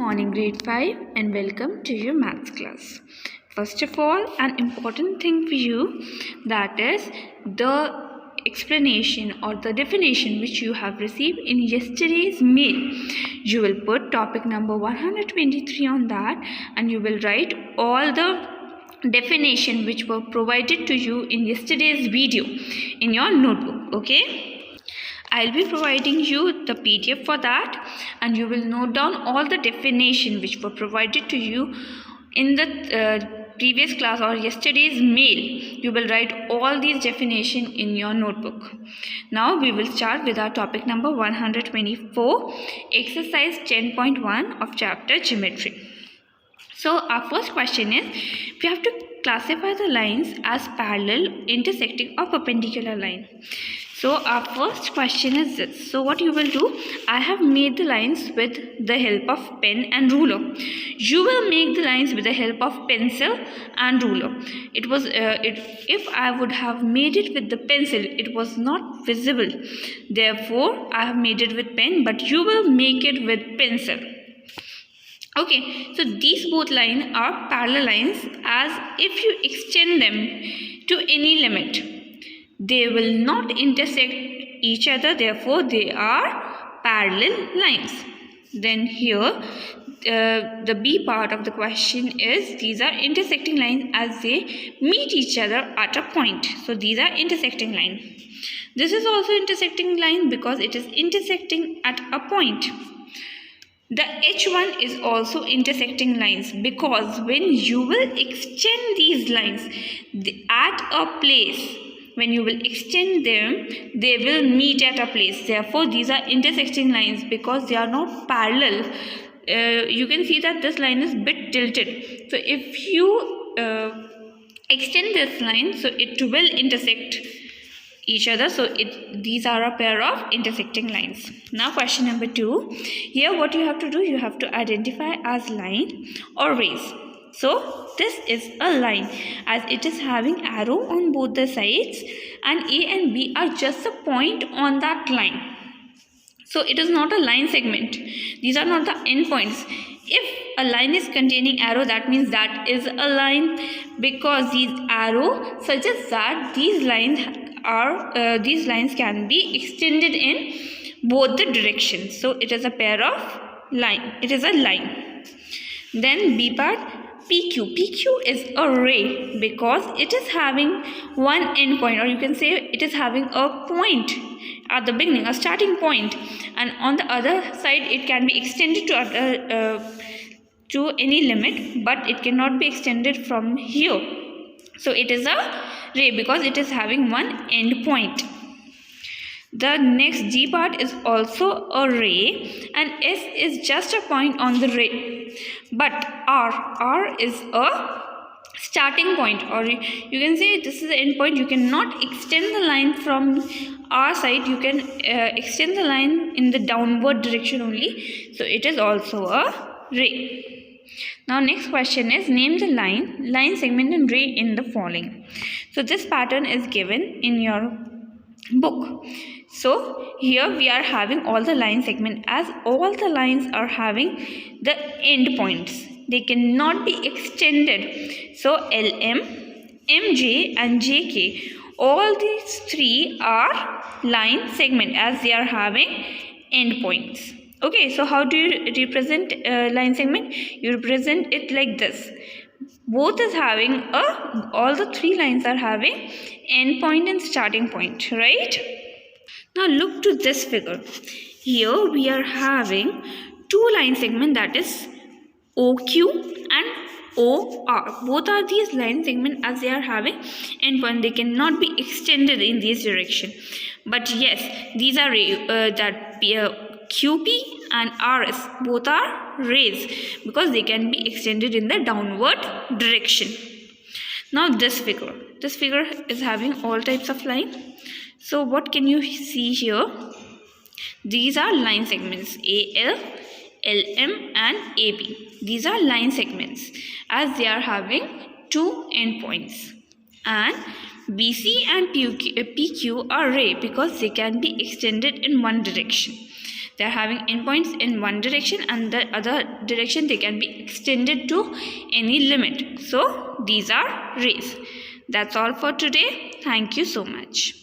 morning, grade 5, and welcome to your maths class. First of all, an important thing for you, that is the explanation or the definition which you have received in yesterday's mail. You will put topic number 123 on that, and you will write all the definition which were provided to you in yesterday's video in your notebook. Okay, I'll be providing you the PDF for that, and you will note down all the definition which were provided to you in the previous class or yesterday's mail. You will write all these definition in your notebook. Now we will start with our topic number 124, exercise 10.1 of chapter geometry. So our first question is, we have to classify the lines as parallel, intersecting or perpendicular line. So our first question is this. So what you will do, I have made the lines with the help of pen and ruler. You will make the lines with the help of pencil and ruler. If I would have made it with the pencil, it was not visible. Therefore, I have made it with pen, but you will make it with pencil. Okay, so these both lines are parallel lines, as if you extend them to any limit, they will not intersect each other, therefore they are parallel lines. Then here the B part of the question is, these are intersecting lines as they meet each other at a point. So these are intersecting lines. This is also intersecting line because it is intersecting at a point. The H1 is also intersecting lines because when you will extend these lines at a place, when you will extend them, they will meet at a place. Therefore, these are intersecting lines because they are not parallel. You can see that this line is bit tilted. So if you extend this line, so it will intersect each other. So these are a pair of intersecting lines. Now question number 2. Here what you have to do, you have to identify as line or rays. So this is a line as it is having arrow on both the sides, and A and B are just a point on that line. So it is not a line segment. These are not the endpoints. If a line is containing arrow, that means that is a line, because these arrow suggests that these lines can be extended in both the directions. So it is a pair of line. It is a line. Then B part, PQ. PQ is a ray because it is having one end point, or you can say it is having a point at the beginning, a starting point, and on the other side it can be extended to any limit, but it cannot be extended from here. So it is a ray because it is having one end point. The next G part is also a ray, and S is just a point on the ray. But R is a starting point, or you can say this is the end point. You cannot extend the line from R side. You can extend the line in the downward direction only. So it is also a ray. Now next question is, name the line, segment and ray in the following. So this pattern is given in your book. So here we are having all the line segment, as all the lines are having the end points. They cannot be extended. So LM, MJ and JK, all these three are line segment as they are having end points. Okay, so how do you represent line segment? You represent it like this. Both is having all the three lines are having end point and starting point, right? Now look to this figure. Here we are having two line segment, that is OQ and OR. Both are these line segment as they are having end point. They cannot be extended in this direction. But yes, these are QP and RS, both are rays because they can be extended in the downward direction. Now this figure is having all types of line. So what can you see here? These are line segments AL, LM and AB. These are line segments as they are having two endpoints. And BC and PQ are ray because they can be extended in one direction. They are having endpoints in one direction, and the other direction they can be extended to any limit. So these are rays. That's all for today. Thank you so much.